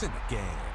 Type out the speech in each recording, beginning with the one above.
in the game.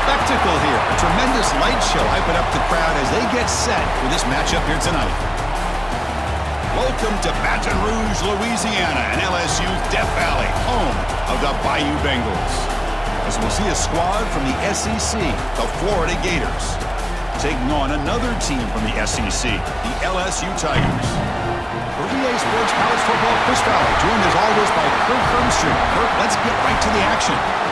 Spectacle here. A tremendous light show hyping up the crowd as they get set for this matchup here tonight. Welcome to Baton Rouge, Louisiana, and LSU's Death Valley, home of the Bayou Bengals. As we'll see a squad from the SEC, the Florida Gators, taking on another team from the SEC, the LSU Tigers. For EA Sports College Football, Chris Fowler, joined as always by Kirk Hermstreet. Kirk, let's get right to the action.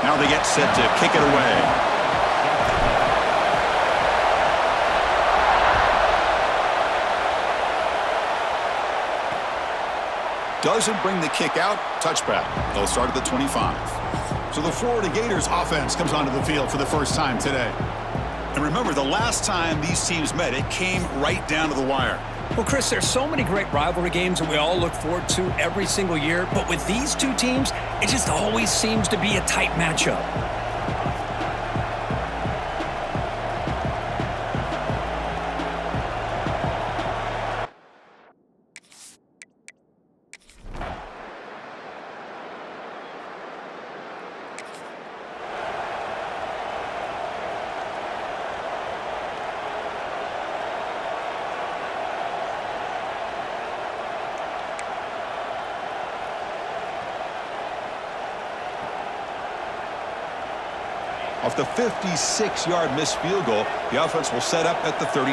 Now they get set to kick it away. Doesn't bring the kick out. Touchback. They'll start at the 25. So the Florida Gators offense comes onto the field for the first time today. And remember, the last time these teams met, it came right down to the wire. Well, Chris, there's so many great rivalry games that we all look forward to every single year. But with these two teams, it just always seems to be a tight matchup. Off the 56-yard missed field goal, the offense will set up at the 39.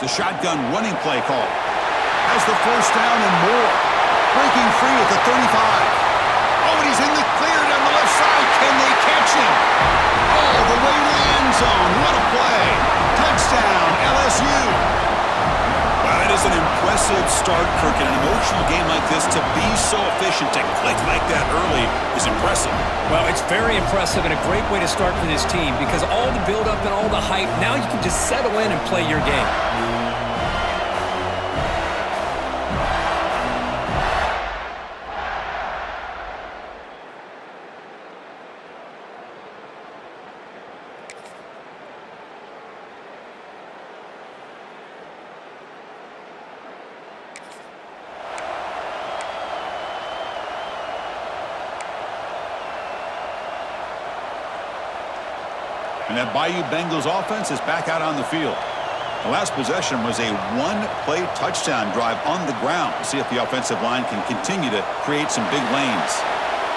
The shotgun running play call. Has the first down and more. Breaking free at the 35. Oh, and he's in the clear down the left side. Can they catch him? All the way to the end zone. What a play. Touchdown, LSU. Well, that is an impressive start, Kirk. In an emotional game like this, to be so efficient, to click like that early is impressive. Well, it's very impressive and a great way to start for this team because all the build-up and all the hype, now you can just settle in and play your game. And that Bayou Bengals offense is back out on the field. The last possession was a one-play touchdown drive on the ground. We'll see if the offensive line can continue to create some big lanes.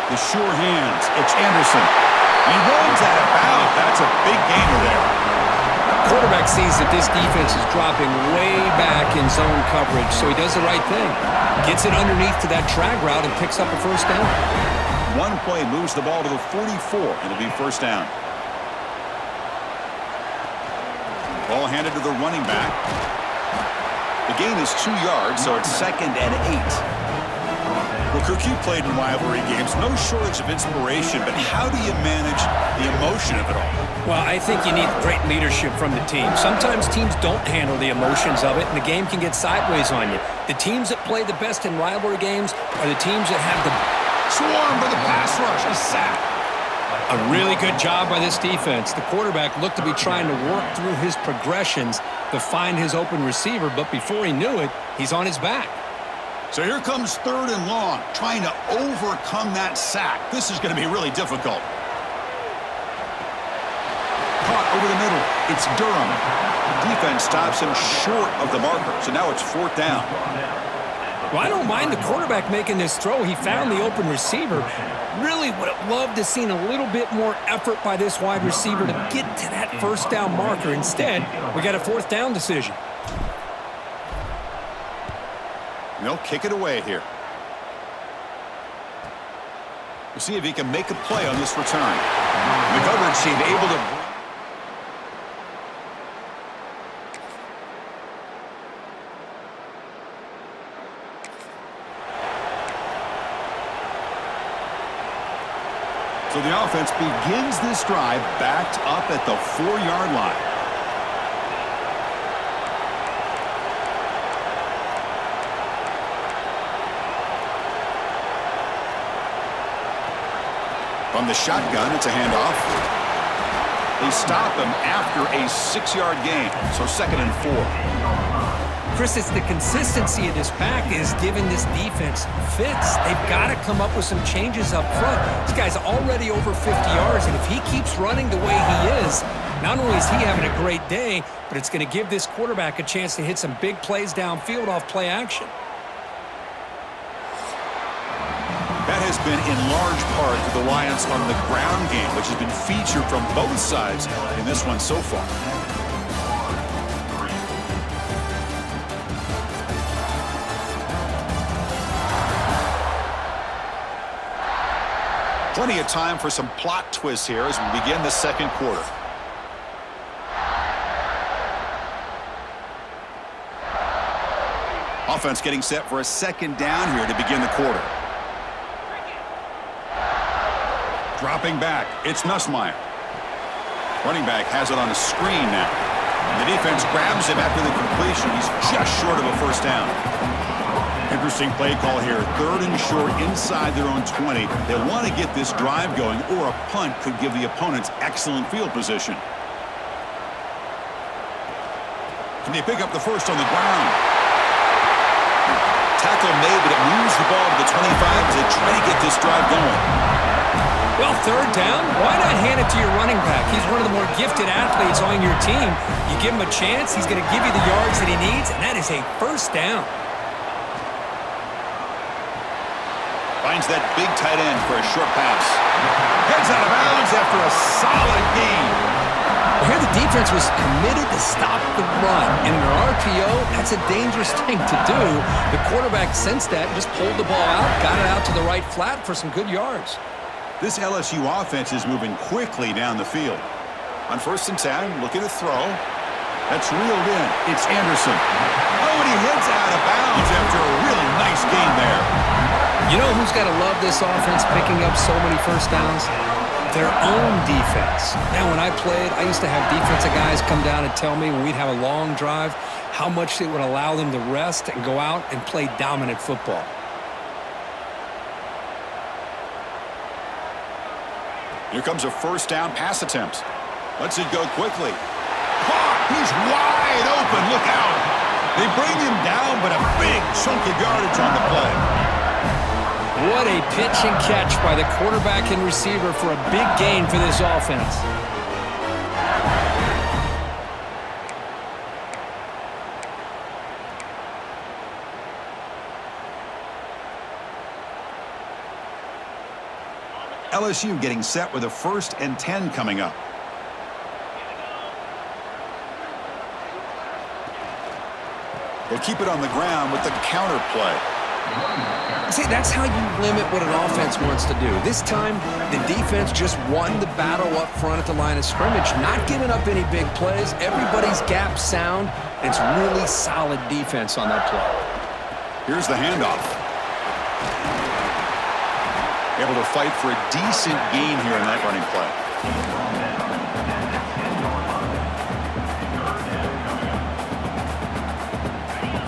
The sure hands. It's Anderson. He runs out of bounds. That's a big gainer there. Quarterback sees that this defense is dropping way back in zone coverage, so he does the right thing. Gets it underneath to that drag route and picks up a first down. One play moves the ball to the 44, and it'll be first down. Ball handed to the running back. The gain is 2 yards, so it's 2nd and 8. Well, Kirk, you played in rivalry games. No shortage of inspiration, but how do you manage the emotion of it all? Well, I think you need great leadership from the team. Sometimes teams don't handle the emotions of it, and the game can get sideways on you. The teams that play the best in rivalry games are the teams that have the swarm for the pass rush. A sack. A really good job by this defense. The quarterback looked to be trying to work through his progressions to find his open receiver, but before he knew it, he's on his back. So here comes 3rd and long, trying to overcome that sack. This is going to be really difficult. Caught over the middle. It's Durham. Defense stops him short of the marker, so now it's 4th down. Well, I don't mind the quarterback making this throw. He found the open receiver. Really would have loved to have seen a little bit more effort by this wide receiver to get to that first down marker. Instead, we got a 4th down decision. They'll kick it away here. We'll see if he can make a play on this return. The coverage team able to... So the offense begins this drive backed up at the 4-yard line. From the shotgun, it's a handoff. They stop him after a 6-yard gain, so 2nd and 4. Chris, it's the consistency of this pack is giving this defense fits. They've got to come up with some changes up front. This guy's already over 50 yards, and if he keeps running the way he is, not only is he having a great day, but it's going to give this quarterback a chance to hit some big plays downfield off play action. That has been in large part the reliance on the ground game, which has been featured from both sides in this one so far. Plenty of time for some plot twists here as we begin the 2nd quarter. Offense getting set for a 2nd down here to begin the quarter. Dropping back, it's Nussmeier. Running back has it on a screen now. And the defense grabs him after the completion. He's just short of a first down. Interesting play call here. 3rd and short inside their own 20. They want to get this drive going, or a punt could give the opponents excellent field position. Can they pick up the first on the ground? Tackle made, but it moves the ball to the 25 as they try to get this drive going. Well, 3rd down, why not hand it to your running back? He's one of the more gifted athletes on your team. You give him a chance, he's going to give you the yards that he needs, and that is a first down. Finds that big tight end for a short pass. Heads out of bounds after a solid gain. Here the defense was committed to stop the run. And in an RPO, that's a dangerous thing to do. The quarterback sensed that, just pulled the ball out, got it out to the right flat for some good yards. This LSU offense is moving quickly down the field. On 1st and 10, looking to throw. That's reeled in. It's Anderson. Oh, and he heads out of bounds after a really nice gain there. You know who's got to love this offense picking up so many first downs? Their own defense. Now, when I played, I used to have defensive guys come down and tell me when we'd have a long drive how much it would allow them to rest and go out and play dominant football. Here comes a 1st down pass attempt. Lets it go quickly. He's wide open. Look out. They bring him down, but a big chunk of yardage on the play. What a pitch and catch by the quarterback and receiver for a big gain for this offense. LSU getting set with a 1st and 10 coming up. They'll keep it on the ground with the counter play. See, that's how you limit what an offense wants to do. This time, the defense just won the battle up front at the line of scrimmage, not giving up any big plays. Everybody's gap sound, and it's really solid defense on that play. Here's the handoff. Able to fight for a decent gain here in that running play.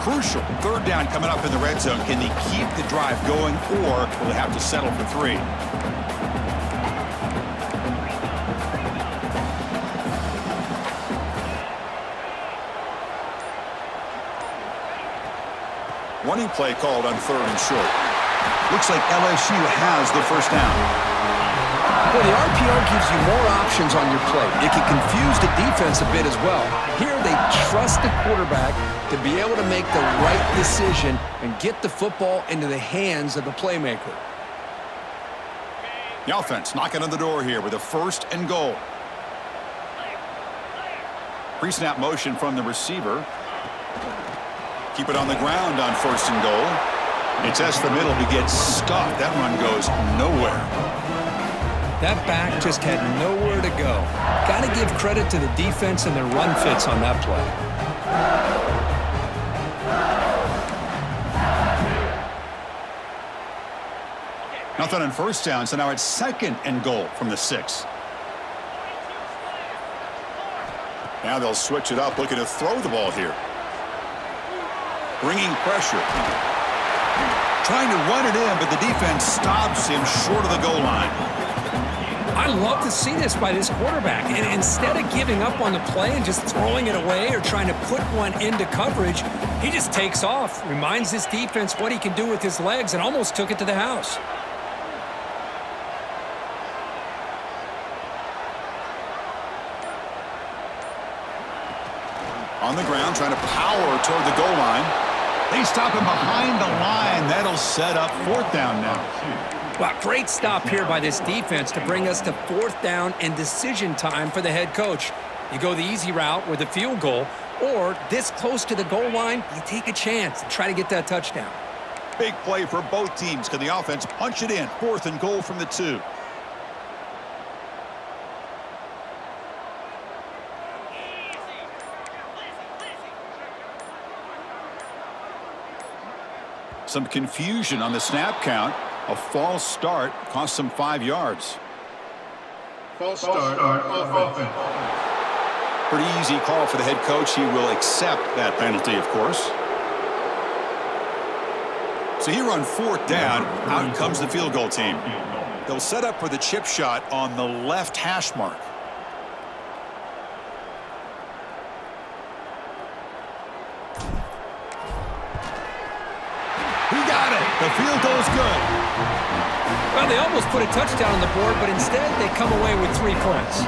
Crucial 3rd down coming up in the red zone. Can they keep the drive going, or will they have to settle for 3? Running play called on 3rd and short. Looks like LSU has the 1st down. Well, the RPO gives you more options on your play. It can confuse the defense a bit as well. Here they trust the quarterback to be able to make the right decision and get the football into the hands of the playmaker. The offense knocking on the door here with a 1st and goal. Pre-snap motion from the receiver. Keep it on the ground on 1st and goal. It tests the middle to get stuffed. That run goes nowhere. That back just had nowhere to go. Got to give credit to the defense and their run fits on that play. Nothing on 1st down, so now it's 2nd and goal from the 6. Now they'll switch it up, looking to throw the ball here. Bringing pressure. Trying to run it in, but the defense stops him short of the goal line. I love to see this by this quarterback. And instead of giving up on the play and just throwing it away or trying to put one into coverage, he just takes off, reminds this defense what he can do with his legs, and almost took it to the house. On the ground, trying to power toward the goal line. They stop him behind the line. That'll set up 4th down now. Well, great stop here by this defense to bring us to 4th down and decision time for the head coach. You go the easy route with a field goal, or this close to the goal line, you take a chance and try to get that touchdown. Big play for both teams. Can the offense punch it in? 4th and goal from the 2. Some confusion on the snap count. A false start cost them 5 yards. False start on offense. Pretty easy call for the head coach. He will accept that penalty, of course. So here on 4th down, out comes the field goal team. They'll set up for the chip shot on the left hash mark. He got it. The field goal's good. Well, they almost put a touchdown on the board, but instead they come away with 3 points.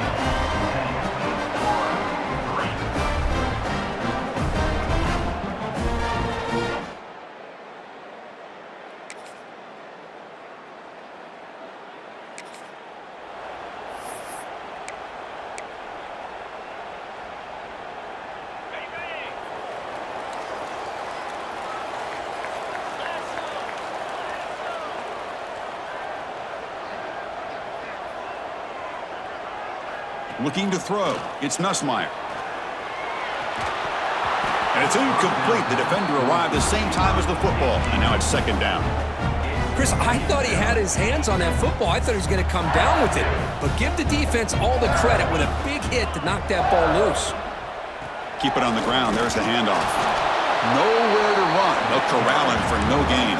Looking to throw. It's Nussmeier. And it's incomplete. The defender arrived the same time as the football. And now it's second down. Chris, I thought he had his hands on that football. I thought he was going to come down with it. But give the defense all the credit with a big hit to knock that ball loose. Keep it on the ground. There's the handoff. Nowhere to run. They'll corral him for no gain.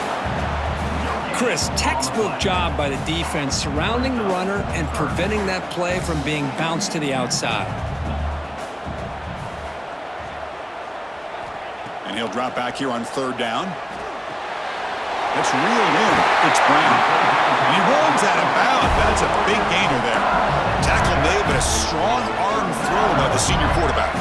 Chris, textbook job by the defense surrounding the runner and preventing that play from being bounced to the outside. And he'll drop back here on third down. That's reeled in. It's Brown. And he runs out of bounds. That's a big gainer there. Tackle made, but a strong arm throw by the senior quarterback.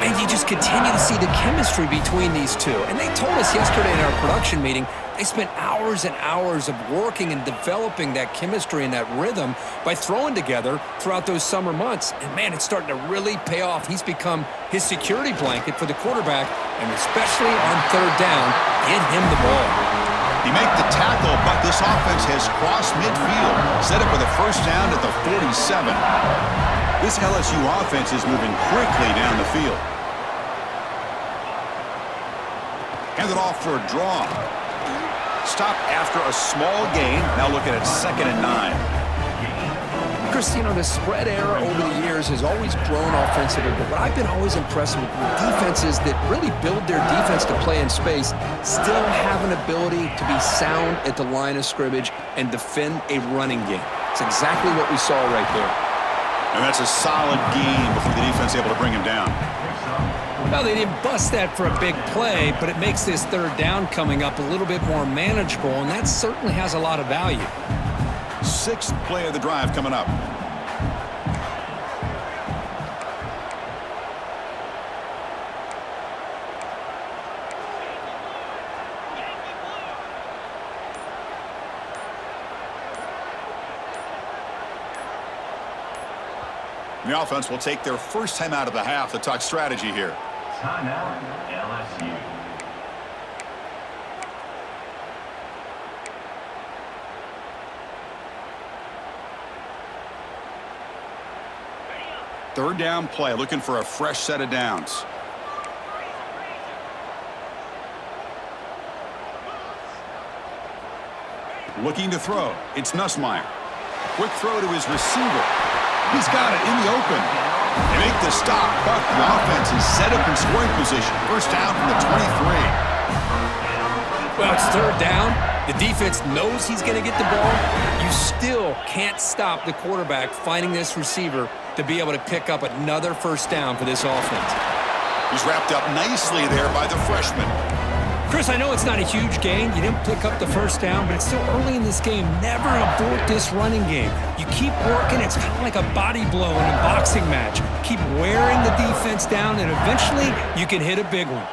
And you just continue to see the chemistry between these two. And they told us yesterday in our production meeting, they spent hours and hours of working and developing that chemistry and that rhythm by throwing together throughout those summer months. And, man, it's starting to really pay off. He's become his security blanket for the quarterback, and especially on third down, get him the ball. He made the tackle, but this offense has crossed midfield, set up with a first down at the 47. This LSU offense is moving quickly down the field. Handed off for a draw. Stop after a small gain. Now looking at 2nd and 9. Chris, you know, the spread era over the years has always grown offensively, but what I've been always impressed with defenses that really build their defense to play in space still have an ability to be sound at the line of scrimmage and defend a running game. It's exactly what we saw right there. And that's a solid game before the defense able to bring him down. Well, they didn't bust that for a big play, but it makes this third down coming up a little bit more manageable, and that certainly has a lot of value. 6th play of the drive coming up. The offense will take their first time out of the half to talk strategy here. Timeout, LSU. Third down play, looking for a fresh set of downs. Looking to throw. It's Nussmeier. Quick throw to his receiver. He's got it in the open. They make the stop, but the offense is set up in scoring position. First down from the 23. Well, it's third down. The defense knows he's going to get the ball. You still can't stop the quarterback finding this receiver to be able to pick up another first down for this offense. He's wrapped up nicely there by the freshman. Chris, I know it's not a huge gain. You didn't pick up the first down, but it's still early in this game. Never abort this running game. You keep working. It's kind of like a body blow in a boxing match. Keep wearing the defense down, and eventually you can hit a big one.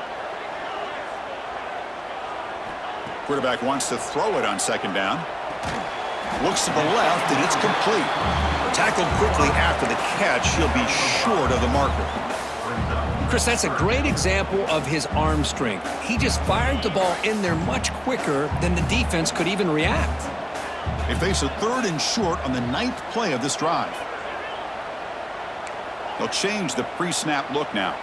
Quarterback wants to throw it on second down. Looks to the left, and it's complete. Tackled quickly after the catch. He'll be short of the marker. Chris, that's a great example of his arm strength. He just fired the ball in there much quicker than the defense could even react. They face a 3rd and short on the 9th play of this drive. They'll change the pre-snap look now.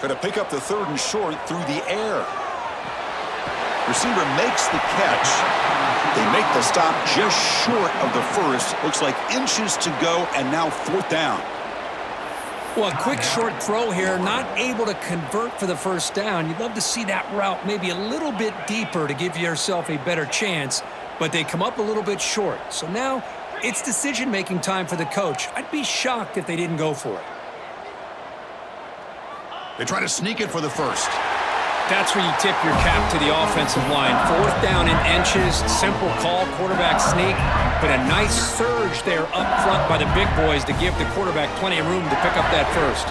Going to pick up the 3rd and short through the air. Receiver makes the catch. They make the stop just short of the first. Looks like inches to go, and now 4th down. Well, a quick short throw here, not able to convert for the first down. You'd love to see that route maybe a little bit deeper to give yourself a better chance, but they come up a little bit short. So now it's decision-making time for the coach. I'd be shocked if they didn't go for it. They try to sneak it for the first. That's where you tip your cap to the offensive line. 4th down in inches, simple call, quarterback sneak, but a nice surge there up front by the big boys to give the quarterback plenty of room to pick up that first.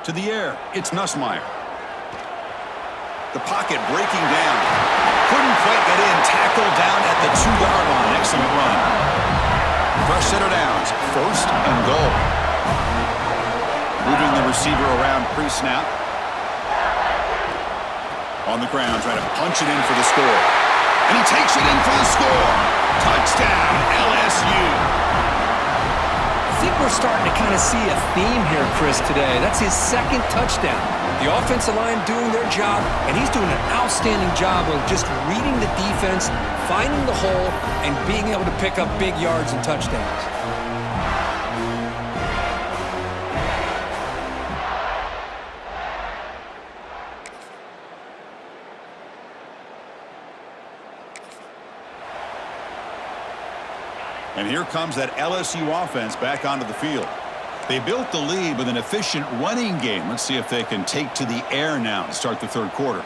To the air, it's Nussmeier. The pocket breaking down. Couldn't quite get in. Tackled down at the 2-yard line. Excellent run. Fresh set of downs. 1st and goal. Moving the receiver around pre-snap. On the ground, trying to punch it in for the score. And he takes it in for the score. Touchdown, LSU. I think we're starting to kind of see a theme here, Chris, today. That's his second touchdown. The offensive line doing their job, and he's doing an outstanding job of just reading the defense, finding the hole, and being able to pick up big yards and touchdowns. And here comes that LSU offense back onto the field. They built the lead with an efficient running game. Let's see if they can take to the air now to start the third quarter.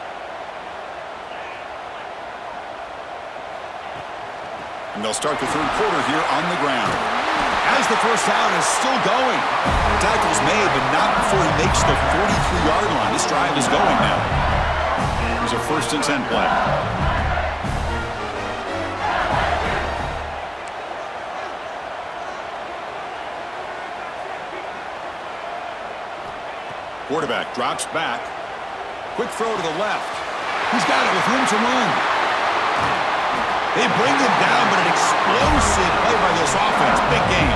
And they'll start the third quarter here on the ground. As the first down is still going. Tackles made, but not before he makes the 43-yard line. This drive is going now. Here's a 1st and 10 play. Quarterback drops back. Quick throw to the left. He's got it with room to run. They bring him down, but an explosive play by this offense. Big game.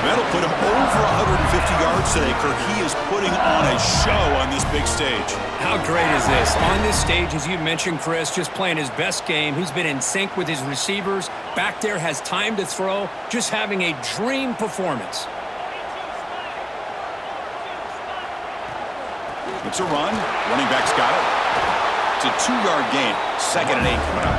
That'll put him over 150 yards today. Kirk, he is putting on a show on this big stage. How great is this? On this stage, as you mentioned, Chris, just playing his best game. He's been in sync with his receivers. Back there, has time to throw. Just having a dream performance. It's a run. Running back's got it. It's a 2-yard gain. 2nd and 8 coming up.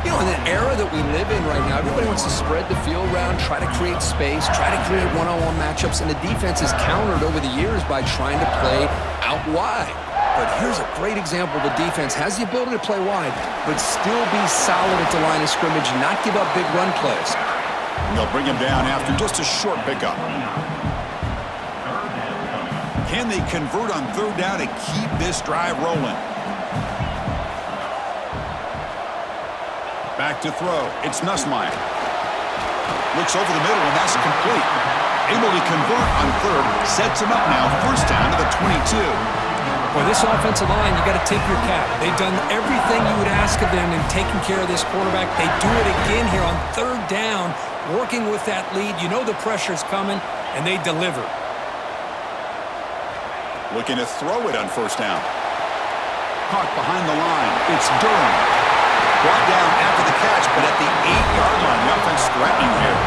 You know, in the era that we live in right now, everybody wants to spread the field around, try to create space, try to create one-on-one matchups, and the defense is countered over the years by trying to play out wide. But here's a great example. The defense has the ability to play wide, but still be solid at the line of scrimmage and not give up big run plays. And they'll bring him down after just a short pickup. Can they convert on 3rd down to keep this drive rolling? Back to throw. It's Nussmeier. Looks over the middle, and that's complete. Able to convert on 3rd. Sets him up now. 1st down to the 22. Well, this offensive line, you got to tip your cap. They've done everything you would ask of them in taking care of this quarterback. They do it again here on 3rd down, working with that lead. You know the pressure's coming, and they deliver. Looking to throw it on 1st down. Caught behind the line. It's Durham. Brought down after the catch, but at the 8-yard line, the offense threatening here.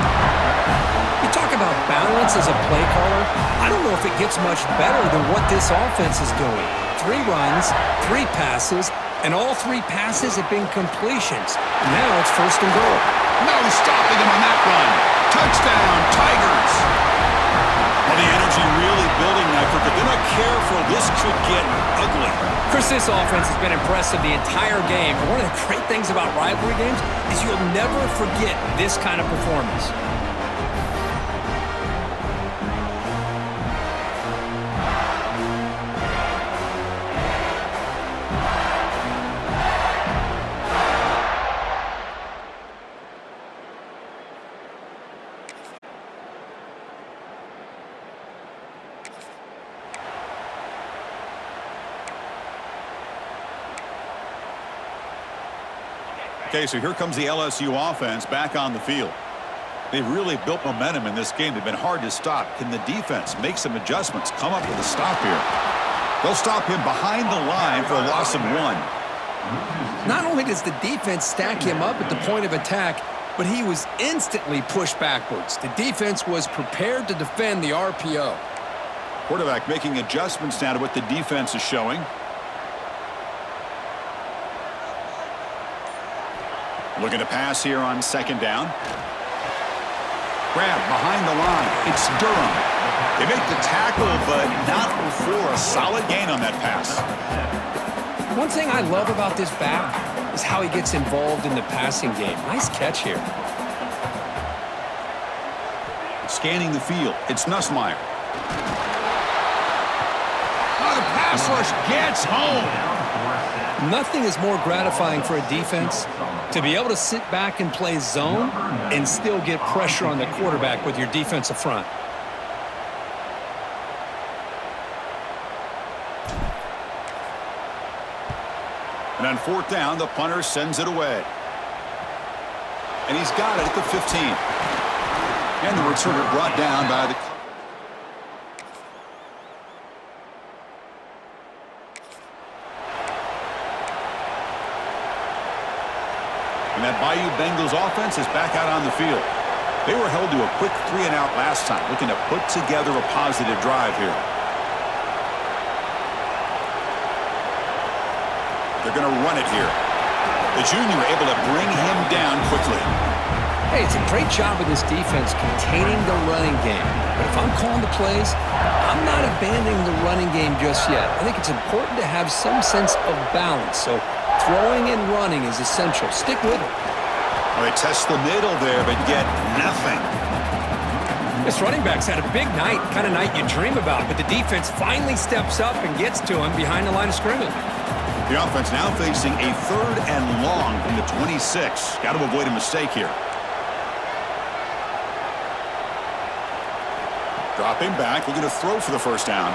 You talk about balance as a play caller. I don't know if it gets much better than what this offense is doing. 3 runs, 3 passes, and all 3 passes have been completions. And now it's 1st and goal. No stopping him on that run. Touchdown, Tigers. Well, the energy really building now, Kirk. If they're not careful, this could get ugly. Chris, this offense has been impressive the entire game. But one of the great things about rivalry games is you'll never forget this kind of performance. Okay, so here comes the LSU offense back on the field. They've really built momentum in this game. They've been hard to stop. Can the defense make some adjustments, come up with a stop here? They'll stop him behind the line for a loss of 1. Not only does the defense stack him up at the point of attack, but he was instantly pushed backwards. The defense was prepared to defend the RPO. Quarterback making adjustments now to what the defense is showing. Looking to pass here on 2nd down. Grab behind the line. It's Durham. They make the tackle, but not before a solid gain on that pass. One thing I love about this back is how he gets involved in the passing game. Nice catch here. Scanning the field. It's Nussmeier. Oh, the pass rush gets home. Nothing is more gratifying for a defense to be able to sit back and play zone and still get pressure on the quarterback with your defensive front. And on fourth down, the punter sends it away. And he's got it at the 15. And the returner brought down by the... And that Bayou Bengals offense is back out on the field. They were held to a quick 3-and-out last time, looking to put together a positive drive here. They're going to run it here. The junior able to bring him down quickly. Hey, it's a great job of this defense containing the running game. But if I'm calling the plays, I'm not abandoning the running game just yet. I think it's important to have some sense of balance. So throwing and running is essential. Stick with it. Well, they test the middle there, but get nothing. This running back's had a big night, kind of night you dream about, but the defense finally steps up and gets to him behind the line of scrimmage. The offense now facing a 3rd and long from the 26. Got to avoid a mistake here. Dropping back, looking to throw for the first down.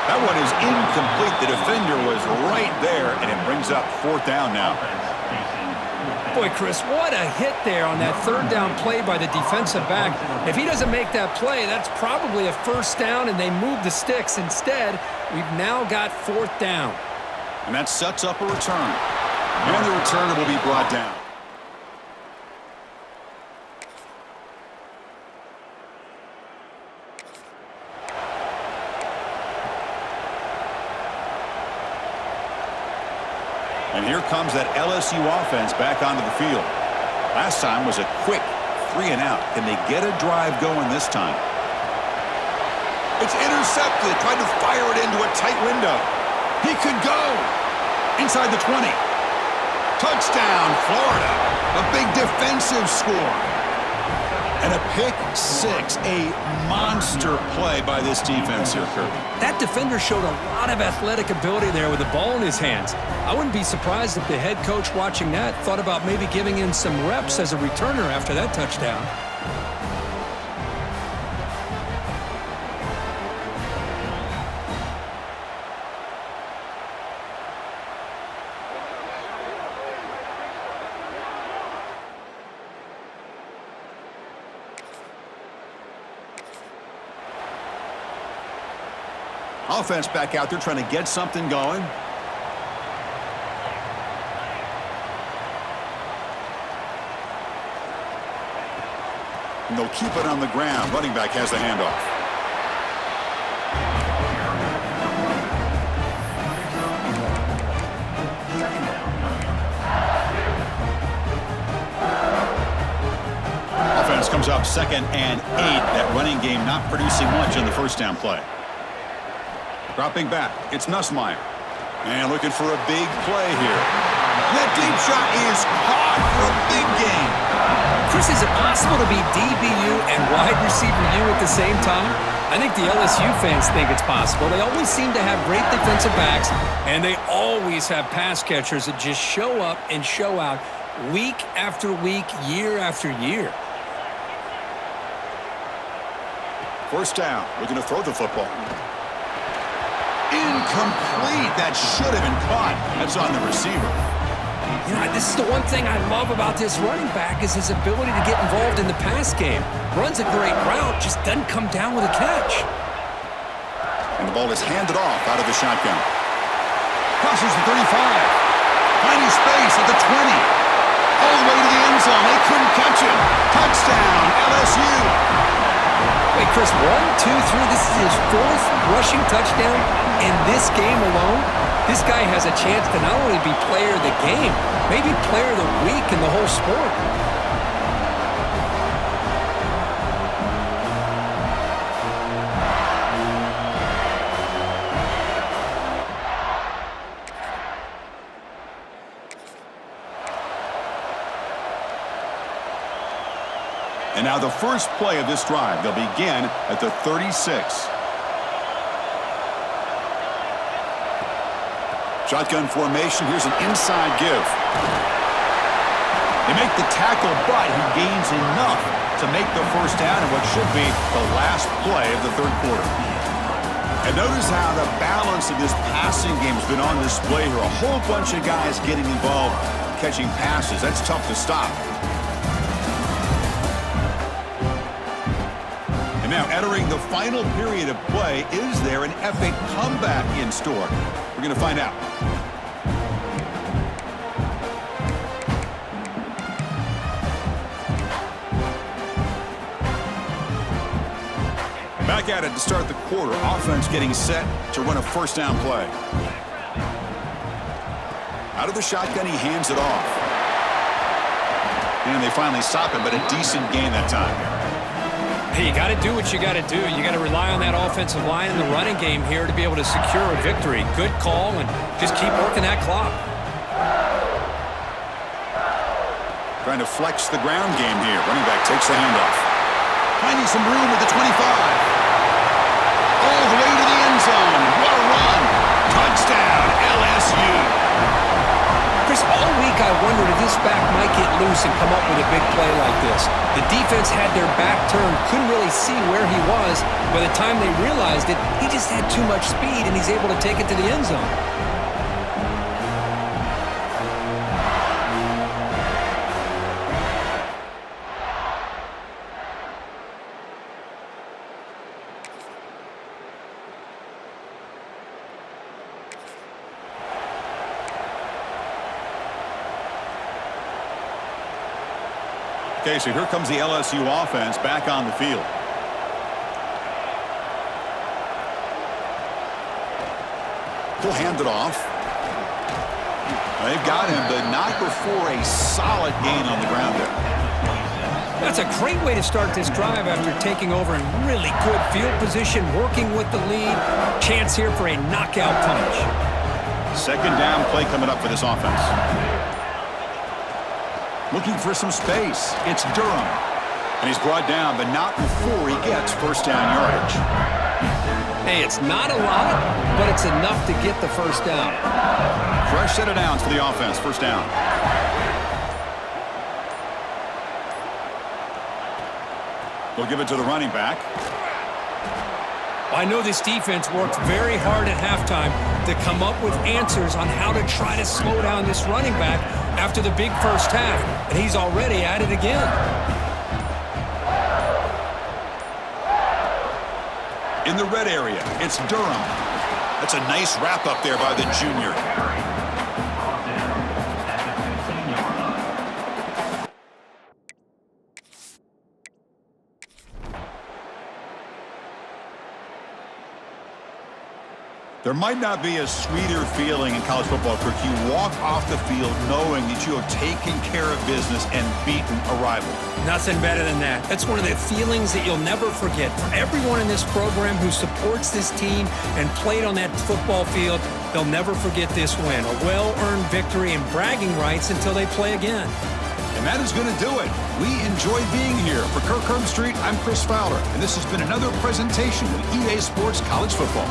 That one is incomplete. The defender was right there, and it brings up 4th down now. Boy, Chris, what a hit there on that 3rd down play by the defensive back. If he doesn't make that play, that's probably a 1st down, and they move the sticks. Instead, we've now got 4th down. And that sets up a return. And the returner will be brought down. And here comes that LSU offense back onto the field. Last time was a quick 3-and-out. Can they get a drive going this time? It's intercepted. Tried to fire it into a tight window. He could go. Inside the 20. Touchdown, Florida. A big defensive score. And a pick 6. A monster play by this defense here, Kirk. That defender showed a lot of athletic ability there with the ball in his hands. I wouldn't be surprised if the head coach watching that thought about maybe giving him some reps as a returner after that touchdown. Offense back out there trying to get something going. And they'll keep it on the ground. Running back has the handoff. Offense comes up 2nd and 8. That running game not producing much on the 1st down play. Dropping back, it's Nussmeier. And looking for a big play here. That deep shot is caught for a big gain. Chris, is it possible to be DBU and wide receiver U at the same time? I think the LSU fans think it's possible. They always seem to have great defensive backs, and they always have pass catchers that just show up and show out week after week, year after year. 1st down, looking to throw the football. Incomplete. That should have been caught. That's on the receiver. You know, this is the one thing I love about this running back is his ability to get involved in the pass game. Runs a great route, just doesn't come down with a catch. And the ball is handed off out of the shotgun. Crosses the 35. Finding space at the 20. All the way to the end zone. They couldn't catch him. Touchdown, LSU. Wait, Chris, 1, 2, 3. This is his 4th rushing touchdown in this game alone. This guy has a chance to not only be player of the game, maybe player of the week in the whole sport. And now the first play of this drive. They'll begin at the 36. Shotgun formation. Here's an inside give. They make the tackle, but he gains enough to make the 1st down in what should be the last play of the 3rd quarter. And notice how the balance of this passing game has been on display here. A whole bunch of guys getting involved, catching passes. That's tough to stop. And now entering the final period of play, is there an epic comeback in store? We're going to find out. Back at it to start the quarter. Offense getting set to run a first down play. Out of the shotgun, he hands it off. And they finally stop him, but a decent gain that time. Hey, you got to do what you got to do. You got to rely on that offensive line and the running game here to be able to secure a victory. Good call, and just keep working that clock. Trying to flex the ground game here. Running back takes the handoff. Finding some room at the 25. All the way to the end zone. What a run. Touchdown, LSU. Chris, all week I wondered if this back might get loose and come up with a big play like this. The defense had their back turned, couldn't really see where he was. By the time they realized it, he just had too much speed, and he's able to take it to the end zone. Okay, so here comes the LSU offense back on the field. He'll hand it off. They've got him, but not before a solid gain on the ground there. That's a great way to start this drive after taking over in really good field position, working with the lead. Chance here for a knockout punch. Second down play coming up for this offense. Looking for some space. It's Durham. And he's brought down, but not before he gets first down yardage. Hey, it's not a lot, but it's enough to get the first down. Fresh set of downs for the offense. First down. They'll give it to the running back. I know this defense worked very hard at halftime to come up with answers on how to try to slow down this running back after the big first half, and he's already at it again. In the red area, it's Durham. That's a nice wrap up there by the junior. There might not be a sweeter feeling in college football, Kirk. You walk off the field knowing that you have taken care of business and beaten a rival. Nothing better than that. That's one of the feelings that you'll never forget. For everyone in this program who supports this team and played on that football field, they'll never forget this win. A well-earned victory and bragging rights until they play again. And that is going to do it. We enjoyed being here. For Kirk Herbstreit, I'm Chris Fowler, and this has been another presentation of EA Sports College Football.